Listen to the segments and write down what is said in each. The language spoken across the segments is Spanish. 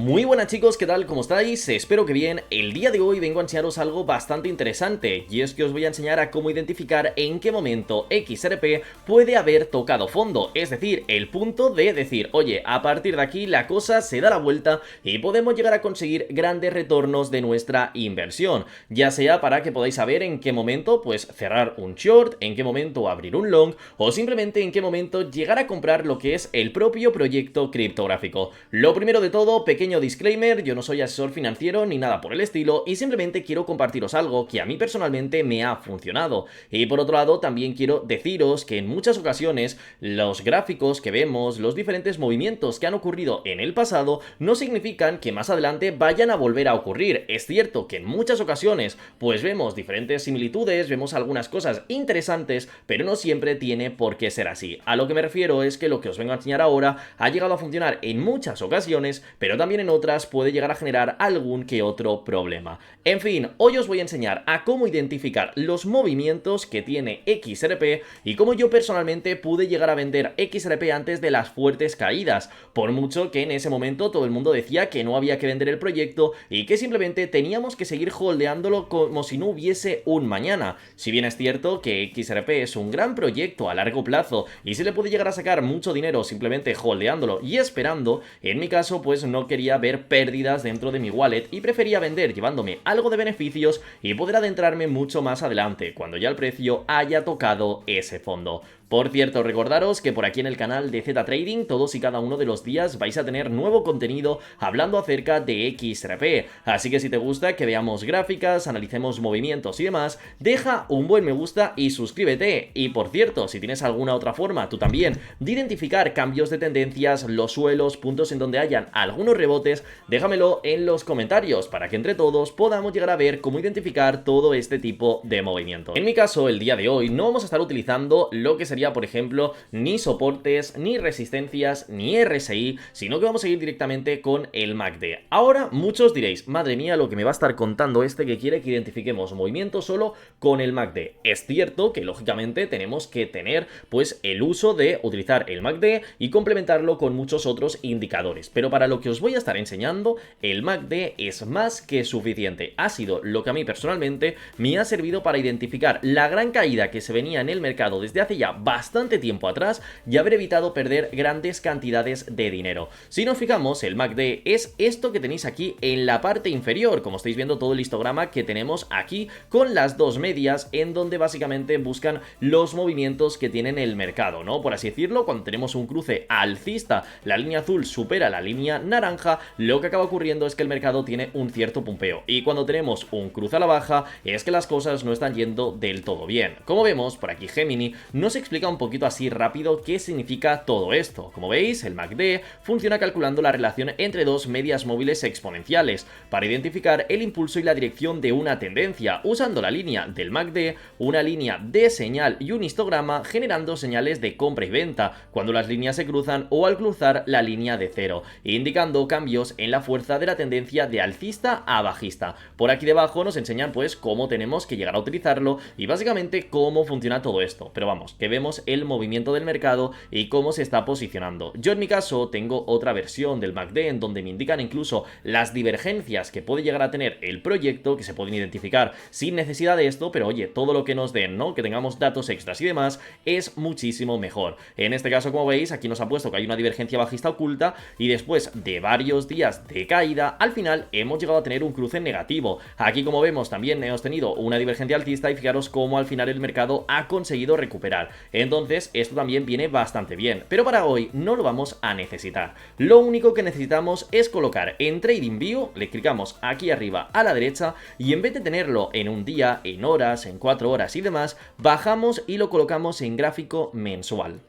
Muy buenas chicos, ¿qué tal? ¿Cómo estáis? Espero que bien. El día de hoy vengo a enseñaros algo bastante interesante y es que os voy a enseñar a cómo identificar en qué momento XRP puede haber tocado fondo, es decir, el punto de decir, oye, a partir de aquí la cosa se da la vuelta y podemos llegar a conseguir grandes retornos de nuestra inversión, ya sea para que podáis saber en qué momento pues cerrar un short, en qué momento abrir un long o simplemente en qué momento llegar a comprar lo que es el propio proyecto criptográfico. Lo primero de todo, pequeño disclaimer, yo no soy asesor financiero ni nada por el estilo y simplemente quiero compartiros algo que a mí personalmente me ha funcionado. Y por otro lado también quiero deciros que en muchas ocasiones los gráficos que vemos, los diferentes movimientos que han ocurrido en el pasado no significan que más adelante vayan a volver a ocurrir. Es cierto que en muchas ocasiones pues vemos diferentes similitudes, vemos algunas cosas interesantes, pero no siempre tiene por qué ser así. A lo que me refiero es que lo que os vengo a enseñar ahora ha llegado a funcionar en muchas ocasiones, pero también en otras puede llegar a generar algún que otro problema. En fin, hoy os voy a enseñar a cómo identificar los movimientos que tiene XRP y cómo yo personalmente pude llegar a vender XRP antes de las fuertes caídas, por mucho que en ese momento todo el mundo decía que no había que vender el proyecto y que simplemente teníamos que seguir holdeándolo como si no hubiese un mañana. Si bien es cierto que XRP es un gran proyecto a largo plazo y se le puede llegar a sacar mucho dinero simplemente holdeándolo y esperando, en mi caso pues no quería ver pérdidas dentro de mi wallet y prefería vender llevándome algo de beneficios y poder adentrarme mucho más adelante cuando ya el precio haya tocado ese fondo. Por cierto, recordaros que por aquí en el canal de Z Trading todos y cada uno de los días vais a tener nuevo contenido hablando acerca de XRP, así que si te gusta que veamos gráficas, analicemos movimientos y demás, deja un buen me gusta y suscríbete. Y por cierto, si tienes alguna otra forma tú también de identificar cambios de tendencias, los suelos, puntos en donde hayan algunos rebotes, déjamelo en los comentarios para que entre todos podamos llegar a ver cómo identificar todo este tipo de movimientos. En mi caso, el día de hoy no vamos a estar utilizando lo que sería, por ejemplo, ni soportes, ni resistencias, ni RSI, sino que vamos a ir directamente con el MACD. Ahora muchos diréis, madre mía, lo que me va a estar contando este que quiere que identifiquemos movimientos solo con el MACD. Es cierto que lógicamente tenemos que tener pues el uso de utilizar el MACD y complementarlo con muchos otros indicadores, pero para lo que os voy a estar enseñando, el MACD es más que suficiente. Ha sido lo que a mí personalmente me ha servido para identificar la gran caída que se venía en el mercado desde hace ya bastante tiempo atrás y haber evitado perder grandes cantidades de dinero. Si nos fijamos, el MACD es esto que tenéis aquí en la parte inferior, como estáis viendo todo el histograma que tenemos aquí con las dos medias en donde básicamente buscan los movimientos que tienen el mercado, ¿no? Por así decirlo, cuando tenemos un cruce alcista, la línea azul supera la línea naranja, lo que acaba ocurriendo es que el mercado tiene un cierto pumpeo y cuando tenemos un cruce a la baja es que las cosas no están yendo del todo bien. Como vemos, por aquí Gemini nos explica un poquito así rápido qué significa todo esto. Como veis, el MACD funciona calculando la relación entre dos medias móviles exponenciales para identificar el impulso y la dirección de una tendencia, usando la línea del MACD, una línea de señal y un histograma generando señales de compra y venta cuando las líneas se cruzan o al cruzar la línea de cero, indicando cambios en la fuerza de la tendencia de alcista a bajista. Por aquí debajo nos enseñan pues cómo tenemos que llegar a utilizarlo y básicamente cómo funciona todo esto, pero vamos, que vemos el movimiento del mercado y cómo se está posicionando. Yo en mi caso tengo otra versión del MACD en donde me indican incluso las divergencias que puede llegar a tener el proyecto, que se pueden identificar sin necesidad de esto, pero oye, todo lo que nos den, ¿no? Que tengamos datos extras y demás, es muchísimo mejor. En este caso, como veis, aquí nos ha puesto que hay una divergencia bajista oculta y después de varios días de caída, al final hemos llegado a tener un cruce negativo. Aquí, como vemos, también hemos tenido una divergencia alcista y fijaros cómo al final el mercado ha conseguido recuperar. Entonces, esto también viene bastante bien, pero para hoy no lo vamos a necesitar. Lo único que necesitamos es colocar en TradingView, le clicamos aquí arriba a la derecha y en vez de tenerlo en un día, en horas, en 4 horas y demás, bajamos y lo colocamos en gráfico mensual.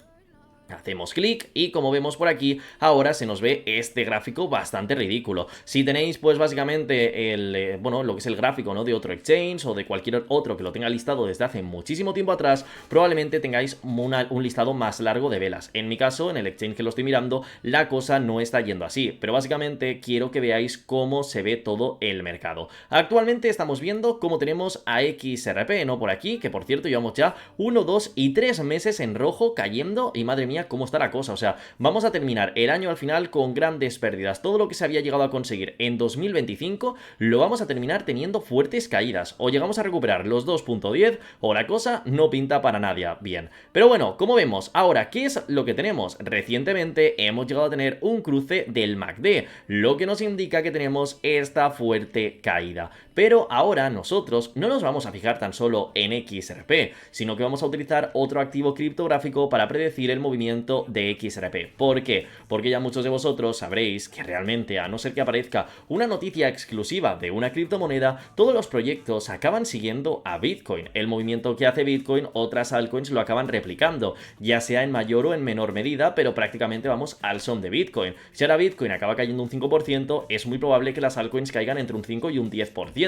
Hacemos clic y como vemos por aquí, ahora se nos ve este gráfico bastante ridículo. Si tenéis pues básicamente el, bueno, lo que es el gráfico, ¿no?, de otro exchange o de cualquier otro que lo tenga listado desde hace muchísimo tiempo atrás, probablemente tengáis un listado más largo de velas. En mi caso, en el exchange que lo estoy mirando, la cosa no está yendo así, pero básicamente quiero que veáis cómo se ve todo el mercado. Actualmente estamos viendo cómo tenemos a XRP, ¿no?, por aquí, que por cierto llevamos ya 1, 2 y 3 meses en rojo cayendo y madre mía mía, cómo está la cosa. O sea, vamos a terminar el año al final con grandes pérdidas. Todo lo que se había llegado a conseguir en 2025 lo vamos a terminar teniendo fuertes caídas. O llegamos a recuperar los 2.10 o la cosa no pinta para nadie bien. Pero bueno, como vemos, ahora, ¿qué es lo que tenemos? Recientemente hemos llegado a tener un cruce del MACD, lo que nos indica que tenemos esta fuerte caída. Pero ahora nosotros no nos vamos a fijar tan solo en XRP, sino que vamos a utilizar otro activo criptográfico para predecir el movimiento de XRP. ¿Por qué? Porque ya muchos de vosotros sabréis que realmente, a no ser que aparezca una noticia exclusiva de una criptomoneda, todos los proyectos acaban siguiendo a Bitcoin. El movimiento que hace Bitcoin, otras altcoins lo acaban replicando, ya sea en mayor o en menor medida, pero prácticamente vamos al son de Bitcoin. Si ahora Bitcoin acaba cayendo un 5%, es muy probable que las altcoins caigan entre un 5 y un 10%.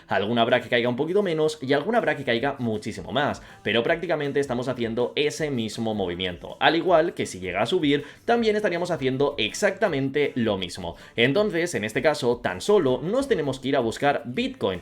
Alguna habrá que caiga un poquito menos y alguna habrá que caiga muchísimo más, pero prácticamente estamos haciendo ese mismo movimiento. Al igual que si llega a subir, también estaríamos haciendo exactamente lo mismo. Entonces, en este caso, tan solo nos tenemos que ir a buscar Bitcoin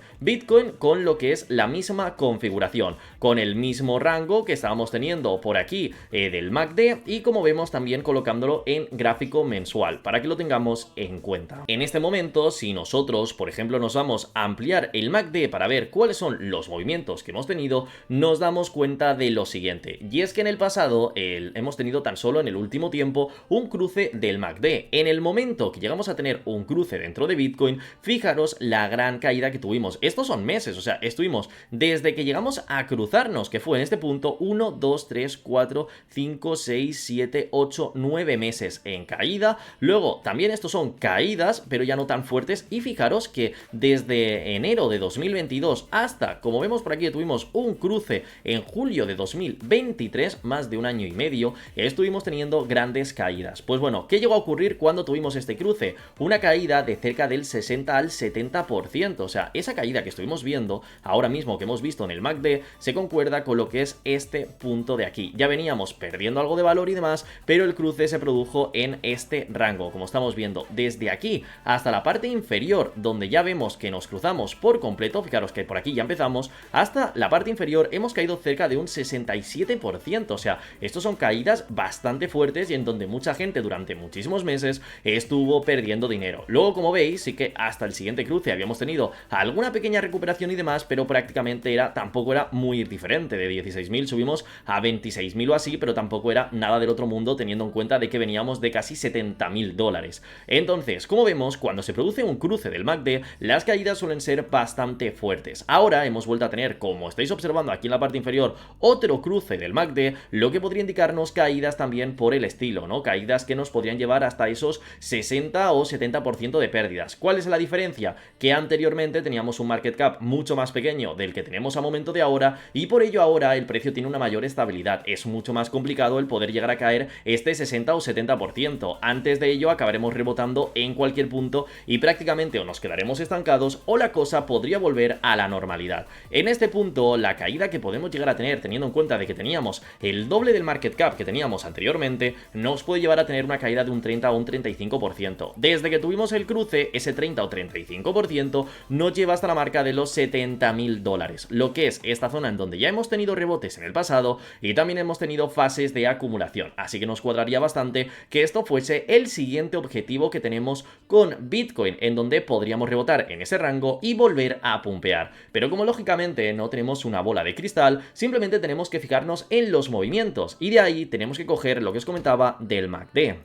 con lo que es la misma configuración, con el mismo rango que estábamos teniendo por aquí del MACD, y como vemos también colocándolo en gráfico mensual, para que lo tengamos en cuenta. En este momento, si nosotros, por ejemplo, nos vamos a ampliar el MACD para ver cuáles son los movimientos que hemos tenido, nos damos cuenta de lo siguiente, y es que en el pasado hemos tenido tan solo en el último tiempo un cruce del MACD. En el momento que llegamos a tener un cruce dentro de Bitcoin, fijaros la gran caída que tuvimos. Estos son meses, o sea, estuvimos desde que llegamos a cruzarnos, que fue en este punto 1, 2, 3, 4, 5, 6, 7, 8, 9 meses en caída. Luego también estos son caídas, pero ya no tan fuertes, y fijaros que desde enero de 2022 hasta, como vemos por aquí, tuvimos un cruce en julio de 2023, más de un año y medio, estuvimos teniendo grandes caídas. Pues bueno, ¿qué llegó a ocurrir cuando tuvimos este cruce? Una caída de cerca del 60 al 70%, o sea, esa caída que estuvimos viendo ahora mismo, que hemos visto en el MACD, se concuerda con lo que es este punto de aquí. Ya veníamos perdiendo algo de valor y demás, pero el cruce se produjo en este rango, como estamos viendo, desde aquí hasta la parte inferior, donde ya vemos que nos cruzamos por completo. Fijaros que por aquí ya empezamos, hasta la parte inferior hemos caído cerca de un 67%, o sea, estos son caídas bastante fuertes y en donde mucha gente durante muchísimos meses estuvo perdiendo dinero. Luego, como veis, sí que hasta el siguiente cruce habíamos tenido alguna pequeña recuperación y demás, pero prácticamente tampoco era muy diferente. De 16.000 subimos a 26.000 o así, pero tampoco era nada del otro mundo, teniendo en cuenta de que veníamos de casi $70.000. Entonces, como vemos, cuando se produce un cruce del MACD, las caídas suelen ser bastante fuertes. Ahora hemos vuelto a tener, como estáis observando aquí en la parte inferior, otro cruce del MACD, lo que podría indicarnos caídas también por el estilo, ¿no? Caídas que nos podrían llevar hasta esos 60 o 70% de pérdidas. ¿Cuál es la diferencia? Que anteriormente teníamos un market cap mucho más pequeño del que tenemos a momento de ahora, y por ello ahora el precio tiene una mayor estabilidad. Es mucho más complicado el poder llegar a caer este 60 o 70%. Antes de ello acabaremos rebotando en cualquier punto y prácticamente o nos quedaremos estancados o la cosa podría volver a la normalidad. En este punto, la caída que podemos llegar a tener, teniendo en cuenta de que teníamos el doble del market cap que teníamos anteriormente, nos puede llevar a tener una caída de un 30 o un 35%. Desde que tuvimos el cruce, ese 30 o 35% nos lleva hasta la marca de los $70.000, lo que es esta zona en donde ya hemos tenido rebotes en el pasado y también hemos tenido fases de acumulación, así que nos cuadraría bastante que esto fuese el siguiente objetivo que tenemos con Bitcoin, en donde podríamos rebotar en ese rango y volver a pumpear. Pero como lógicamente no tenemos una bola de cristal, simplemente tenemos que fijarnos en los movimientos y de ahí tenemos que coger lo que os comentaba del MACD.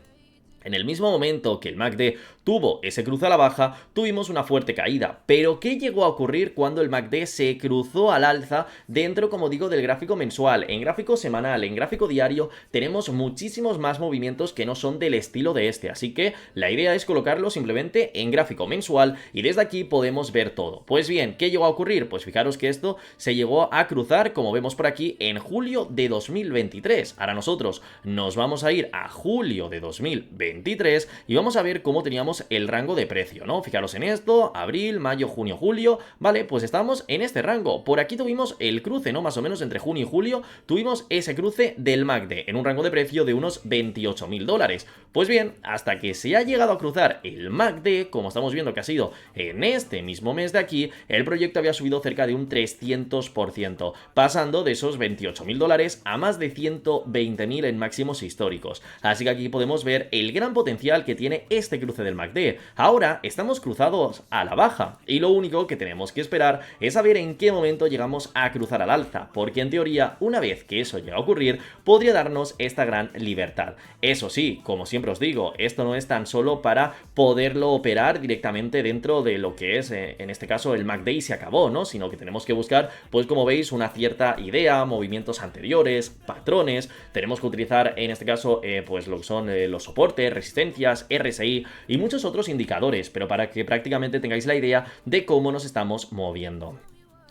En el mismo momento que el MACD tuvo ese cruce a la baja, tuvimos una fuerte caída. Pero ¿qué llegó a ocurrir cuando el MACD se cruzó al alza dentro, como digo, del gráfico mensual? En gráfico semanal, en gráfico diario, tenemos muchísimos más movimientos que no son del estilo de este. Así que la idea es colocarlo simplemente en gráfico mensual y desde aquí podemos ver todo. Pues bien, ¿qué llegó a ocurrir? Pues fijaros que esto se llegó a cruzar, como vemos por aquí, en julio de 2023. Ahora nosotros nos vamos a ir a julio de 2024 23 y vamos a ver cómo teníamos el rango de precio, ¿no? Fijaros en esto, abril, mayo, junio, julio, vale, pues estamos en este rango. Por aquí tuvimos el cruce, ¿no? Más o menos entre junio y julio tuvimos ese cruce del MACD en un rango de precio de unos 28.000 dólares. Pues bien, hasta que se ha llegado a cruzar el MACD, como estamos viendo que ha sido en este mismo mes de aquí, el proyecto había subido cerca de un 300%, pasando de esos 28.000 dólares a más de 120.000 en máximos históricos. Así que aquí podemos ver el gran potencial que tiene este cruce del MACD. Ahora estamos cruzados a la baja y lo único que tenemos que esperar es saber en qué momento llegamos a cruzar al alza, porque en teoría una vez que eso llega a ocurrir podría darnos esta gran libertad. Eso sí, como siempre os digo, esto no es tan solo para poderlo operar directamente dentro de lo que es en este caso el MACD y se acabó, ¿no? Sino que tenemos que buscar, pues como veis, una cierta idea, movimientos anteriores, patrones. Tenemos que utilizar en este caso pues lo que son los soportes, resistencias, RSI y muchos otros indicadores, pero para que prácticamente tengáis la idea de cómo nos estamos moviendo.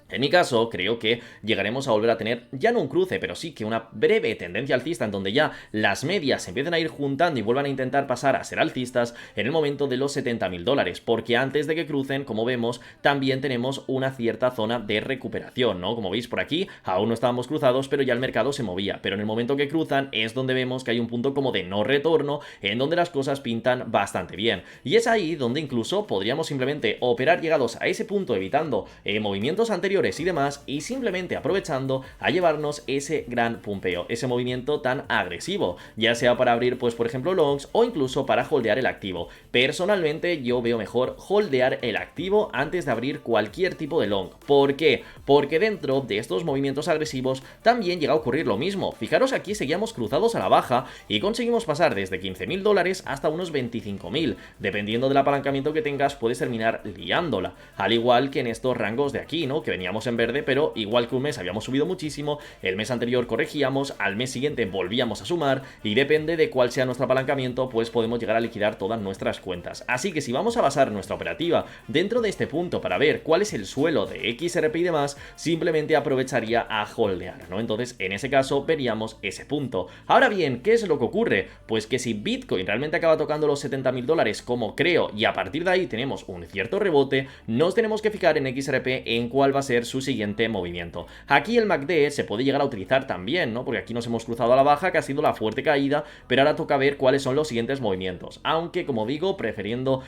En mi caso, creo que llegaremos a volver a tener, ya no un cruce, pero sí que una breve tendencia alcista en donde ya las medias se empiecen a ir juntando y vuelvan a intentar pasar a ser alcistas en el momento de los 70.000 dólares, porque antes de que crucen, como vemos, también tenemos una cierta zona de recuperación, ¿no? Como veis por aquí, aún no estábamos cruzados, pero ya el mercado se movía, pero en el momento que cruzan es donde vemos que hay un punto como de no retorno, en donde las cosas pintan bastante bien, y es ahí donde incluso podríamos simplemente operar llegados a ese punto, evitando movimientos anteriores y demás, y simplemente aprovechando a llevarnos ese gran pumpeo, ese movimiento tan agresivo, ya sea para abrir pues por ejemplo longs o incluso para holdear el activo. Personalmente yo veo mejor holdear el activo antes de abrir cualquier tipo de long. ¿Por qué? Porque dentro de estos movimientos agresivos también llega a ocurrir lo mismo. Fijaros, aquí seguíamos cruzados a la baja y conseguimos pasar desde 15.000 dólares hasta unos 25.000. Dependiendo del apalancamiento que tengas puedes terminar liándola, al igual que en estos rangos de aquí, ¿no? Que veníamos en verde, pero igual que un mes habíamos subido muchísimo, el mes anterior corregíamos, al mes siguiente volvíamos a sumar y depende de cuál sea nuestro apalancamiento, pues podemos llegar a liquidar todas nuestras cuentas. Así que si vamos a basar nuestra operativa dentro de este punto para ver cuál es el suelo de XRP y demás, simplemente aprovecharía a holdear, ¿no? Entonces, en ese caso veríamos ese punto. Ahora bien, ¿qué es lo que ocurre? Pues que si Bitcoin realmente acaba tocando los 70.000 dólares, como creo, y a partir de ahí tenemos un cierto rebote, nos tenemos que fijar en XRP en cuál va a ser su siguiente movimiento. Aquí el MACD se puede llegar a utilizar también, ¿no? Porque aquí nos hemos cruzado a la baja, que ha sido la fuerte caída, pero ahora toca ver cuáles son los siguientes movimientos. Aunque, como digo, prefiero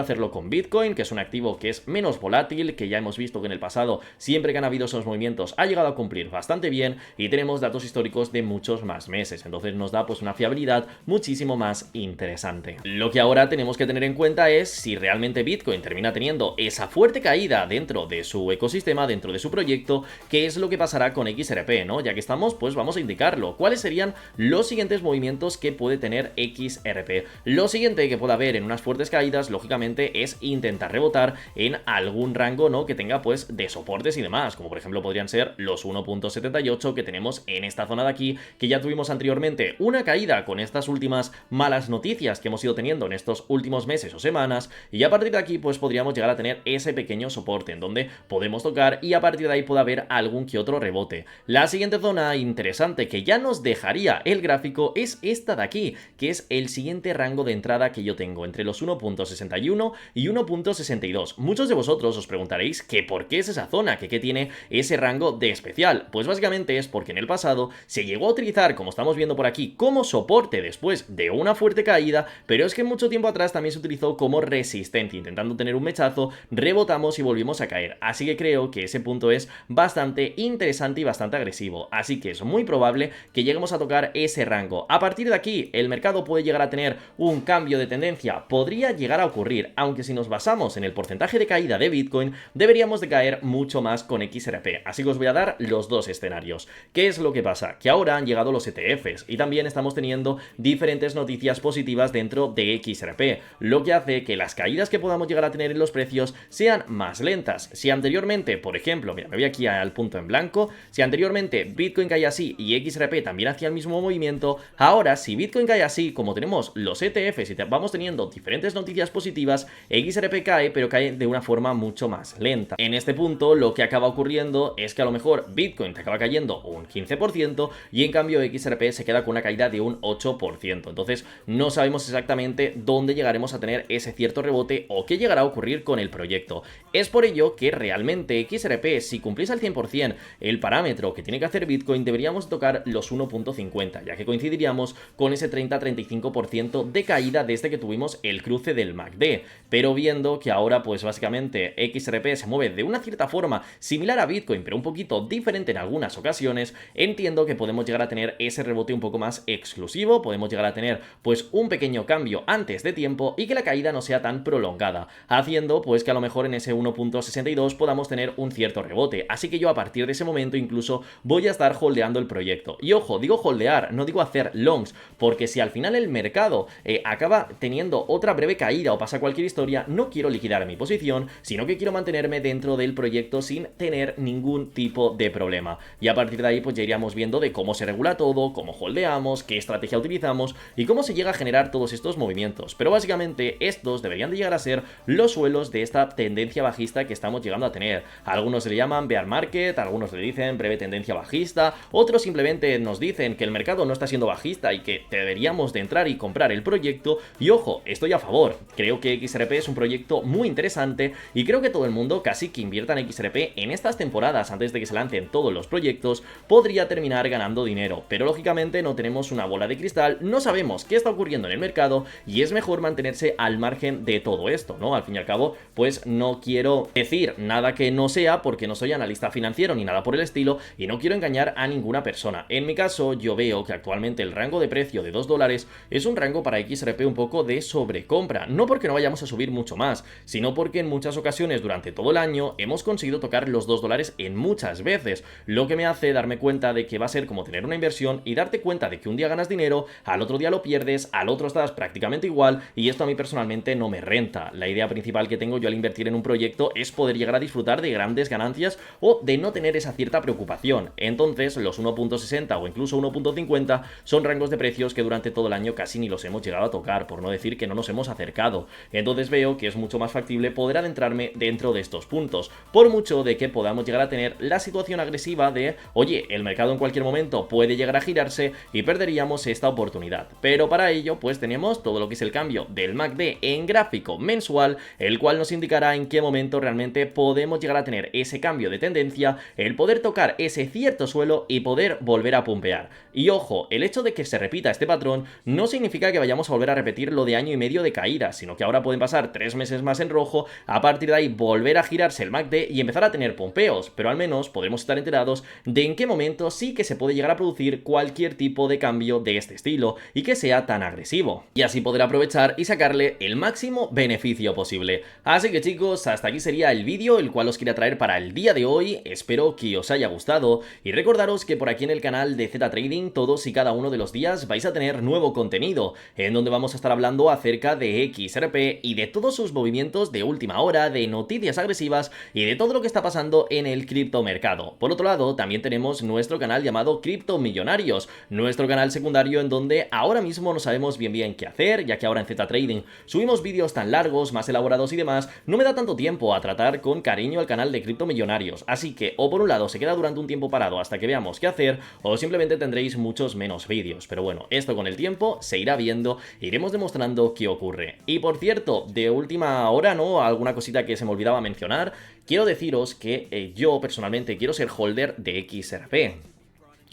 hacerlo con Bitcoin, que es un activo que es menos volátil, que ya hemos visto que en el pasado, siempre que han habido esos movimientos, ha llegado a cumplir bastante bien y tenemos datos históricos de muchos más meses. Entonces nos da pues una fiabilidad muchísimo más interesante. Lo que ahora tenemos que tener en cuenta es si realmente Bitcoin termina teniendo esa fuerte caída dentro de su ecosistema, dentro de su proyecto, qué es lo que pasará con XRP, ¿no? Ya que estamos, pues vamos a indicarlo. ¿Cuáles serían los siguientes movimientos que puede tener XRP? Lo siguiente que puede haber en unas fuertes caídas, lógicamente, es intentar rebotar en algún rango, ¿no? Que tenga, pues, de soportes y demás, como por ejemplo podrían ser los 1.78 que tenemos en esta zona de aquí, que ya tuvimos anteriormente una caída con estas últimas malas noticias que hemos ido teniendo en estos últimos meses o semanas, y a partir de aquí, pues podríamos llegar a tener ese pequeño soporte en donde podemos tocar y a partir de ahí puede haber algún que otro rebote. La siguiente zona interesante que ya nos dejaría el gráfico es esta de aquí, que es el siguiente rango de entrada que yo tengo entre los 1.61 y 1.62. Muchos de vosotros os preguntaréis que por qué es esa zona, que qué tiene ese rango de especial. Pues básicamente es porque en el pasado se llegó a utilizar, como estamos viendo por aquí, como soporte después de una fuerte caída, pero es que mucho tiempo atrás también se utilizó como resistencia, intentando tener un mechazo, rebotamos y volvimos a caer. Así que creo que ese punto es bastante interesante y bastante agresivo, así que es muy probable que lleguemos a tocar ese rango. A partir de aquí el mercado puede llegar a tener un cambio de tendencia, podría llegar a ocurrir, aunque si nos basamos en el porcentaje de caída de Bitcoin deberíamos de caer mucho más con XRP, así que os voy a dar los dos escenarios. ¿Qué es lo que pasa? Que ahora han llegado los ETFs y también estamos teniendo diferentes noticias positivas dentro de XRP, lo que hace que las caídas que podamos llegar a tener en los precios sean más lentas. Si anteriormente, por Por ejemplo, mira, me voy aquí al punto en blanco. Si anteriormente Bitcoin caía así y XRP también hacía el mismo movimiento, ahora si Bitcoin cae así, como tenemos los ETFs y vamos teniendo diferentes noticias positivas, XRP cae, pero cae de una forma mucho más lenta. En este punto, lo que acaba ocurriendo es que a lo mejor Bitcoin te acaba cayendo un 15% y en cambio XRP se queda con una caída de un 8%. Entonces, no sabemos exactamente dónde llegaremos a tener ese cierto rebote o qué llegará a ocurrir con el proyecto. Es por ello que realmente XRP, si cumplís al 100% el parámetro que tiene que hacer Bitcoin, deberíamos tocar los 1.50, ya que coincidiríamos con ese 30-35% de caída desde que tuvimos el cruce del MACD. Pero viendo que ahora pues básicamente XRP se mueve de una cierta forma similar a Bitcoin, pero un poquito diferente en algunas ocasiones, entiendo que podemos llegar a tener ese rebote un poco más exclusivo, podemos llegar a tener pues un pequeño cambio antes de tiempo y que la caída no sea tan prolongada, haciendo pues que a lo mejor en ese 1.62 podamos tener un cierto rebote. Así que yo a partir de ese momento incluso voy a estar holdeando el proyecto. Y ojo, digo holdear, no digo hacer longs, porque si al final el mercado acaba teniendo otra breve caída o pasa cualquier historia, no quiero liquidar mi posición, sino que quiero mantenerme dentro del proyecto sin tener ningún tipo de problema. Y a partir de ahí pues ya iríamos viendo de cómo se regula todo, cómo holdeamos, qué estrategia utilizamos y cómo se llega a generar todos estos movimientos. Pero básicamente estos deberían de llegar a ser los suelos de esta tendencia bajista que estamos llegando a tener. Algunos le llaman bear market, algunos le dicen breve tendencia bajista, otros simplemente nos dicen que el mercado no está siendo bajista y que deberíamos de entrar y comprar el proyecto. Y ojo, estoy a favor, creo que XRP es un proyecto muy interesante y creo que todo el mundo casi que invierta en XRP en estas temporadas antes de que se lancen todos los proyectos podría terminar ganando dinero, pero lógicamente no tenemos una bola de cristal, no sabemos qué está ocurriendo en el mercado y es mejor mantenerse al margen de todo esto, ¿no? Al fin y al cabo, pues no quiero decir nada que no sea porque no soy analista financiero ni nada por el estilo y no quiero engañar a ninguna persona. En mi caso, yo veo que actualmente el rango de precio de $2 es un rango para XRP un poco de sobrecompra, no porque no vayamos a subir mucho más, sino porque en muchas ocasiones durante todo el año hemos conseguido tocar los $2 en muchas veces, lo que me hace darme cuenta de que va a ser como tener una inversión y darte cuenta de que un día ganas dinero, al otro día lo pierdes, al otro estás prácticamente igual y esto a mí personalmente no me renta. La idea principal que tengo yo al invertir en un proyecto es poder llegar a disfrutar de grandes ganancias o de no tener esa cierta preocupación. Entonces los 1.60 o incluso 1.50 son rangos de precios que durante todo el año casi ni los hemos llegado a tocar, por no decir que no nos hemos acercado. Entonces veo que es mucho más factible poder adentrarme dentro de estos puntos, por mucho de que podamos llegar a tener la situación agresiva de, oye, el mercado en cualquier momento puede llegar a girarse y perderíamos esta oportunidad. Pero para ello pues tenemos todo lo que es el cambio del MACD en gráfico mensual, el cual nos indicará en qué momento realmente podemos llegar a tener ese cambio de tendencia, el poder tocar ese cierto suelo y poder volver a pumpear. Y ojo, el hecho de que se repita este patrón no significa que vayamos a volver a repetir lo de año y medio de caída, sino que ahora pueden pasar 3 meses más en rojo, a partir de ahí volver a girarse el MACD y empezar a tener pompeos, pero al menos podremos estar enterados de en qué momento sí que se puede llegar a producir cualquier tipo de cambio de este estilo y que sea tan agresivo, y así poder aprovechar y sacarle el máximo beneficio posible. Así que chicos, hasta aquí sería el vídeo el cual os quería traer para el día de hoy, espero que os haya gustado y recordaros que por aquí en el canal de Z Trading todos y cada uno de los días vais a tener nuevo contenido, en donde vamos a estar hablando acerca de XRP y de todos sus movimientos de última hora, de noticias agresivas y de todo lo que está pasando en el criptomercado. Por otro lado, también tenemos nuestro canal llamado Cripto Millonarios, nuestro canal secundario en donde ahora mismo no sabemos bien qué hacer, ya que ahora en Z Trading subimos vídeos tan largos, más elaborados y demás, no me da tanto tiempo a tratar con cariño al canal de Cripto Millonarios, así que o por un lado se queda durante un tiempo parado hasta que veamos qué hacer, o simplemente tendréis muchos menos vídeos, pero bueno, esto con el tiempo se irá viendo, iremos demostrando qué ocurre. Y por cierto, de última hora, ¿no? Alguna cosita que se me olvidaba mencionar, quiero deciros que yo personalmente quiero ser holder de XRP.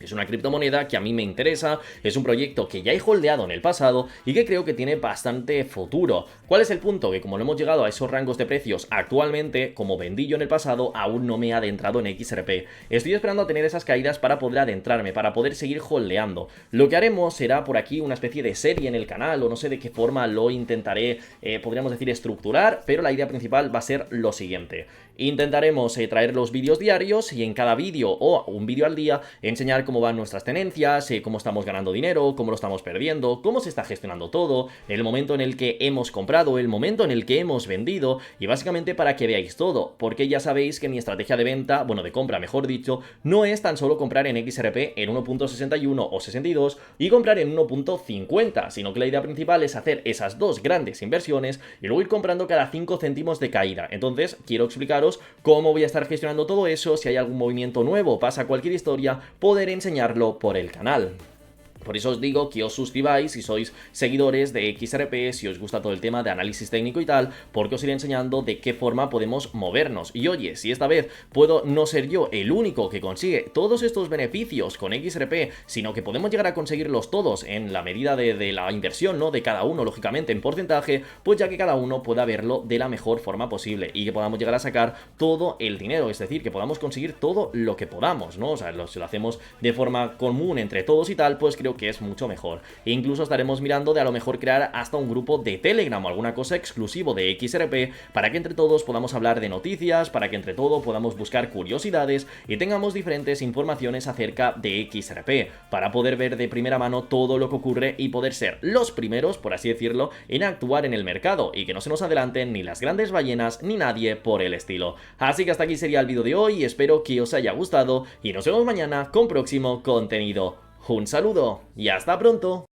Es una criptomoneda que a mí me interesa, es un proyecto que ya he holdeado en el pasado y que creo que tiene bastante futuro. ¿Cuál es el punto? Que como no hemos llegado a esos rangos de precios actualmente, como vendí yo en el pasado, aún no me he adentrado en XRP. Estoy esperando a tener esas caídas para poder adentrarme, para poder seguir holdeando. Lo que haremos será por aquí una especie de serie en el canal, o no sé de qué forma lo intentaré, podríamos decir, estructurar, pero la idea principal va a ser lo siguiente. Intentaremos traer los vídeos diarios y en cada vídeo o un vídeo al día enseñar cómo van nuestras tenencias, cómo estamos ganando dinero, cómo lo estamos perdiendo, cómo se está gestionando todo, el momento en el que hemos comprado, el momento en el que hemos vendido, y básicamente para que veáis todo, porque ya sabéis que mi estrategia de venta, bueno, de compra mejor dicho, no es tan solo comprar en XRP en 1.61 o 62 y comprar en 1.50, sino que la idea principal es hacer esas dos grandes inversiones y luego ir comprando cada 5 céntimos de caída. Entonces quiero explicaros cómo voy a estar gestionando todo eso, si hay algún movimiento nuevo, pasa cualquier historia, poder enseñarlo por el canal. Por eso os digo que os suscribáis si sois seguidores de XRP, si os gusta todo el tema de análisis técnico y tal, porque os iré enseñando de qué forma podemos movernos. Y oye, si esta vez puedo no ser yo el único que consigue todos estos beneficios con XRP, sino que podemos llegar a conseguirlos todos en la medida de la inversión, ¿no? De cada uno, lógicamente, en porcentaje, pues ya que cada uno pueda verlo de la mejor forma posible y que podamos llegar a sacar todo el dinero, es decir, que podamos conseguir todo lo que podamos, ¿no? O sea, si lo hacemos de forma común entre todos y tal, pues creo que es mucho mejor. E incluso estaremos mirando de a lo mejor crear hasta un grupo de Telegram o alguna cosa exclusivo de XRP para que entre todos podamos hablar de noticias, para que entre todos podamos buscar curiosidades y tengamos diferentes informaciones acerca de XRP para poder ver de primera mano todo lo que ocurre y poder ser los primeros, por así decirlo, en actuar en el mercado y que no se nos adelanten ni las grandes ballenas ni nadie por el estilo. Así que hasta aquí sería el vídeo de hoy, espero que os haya gustado y nos vemos mañana con próximo contenido. Un saludo y hasta pronto.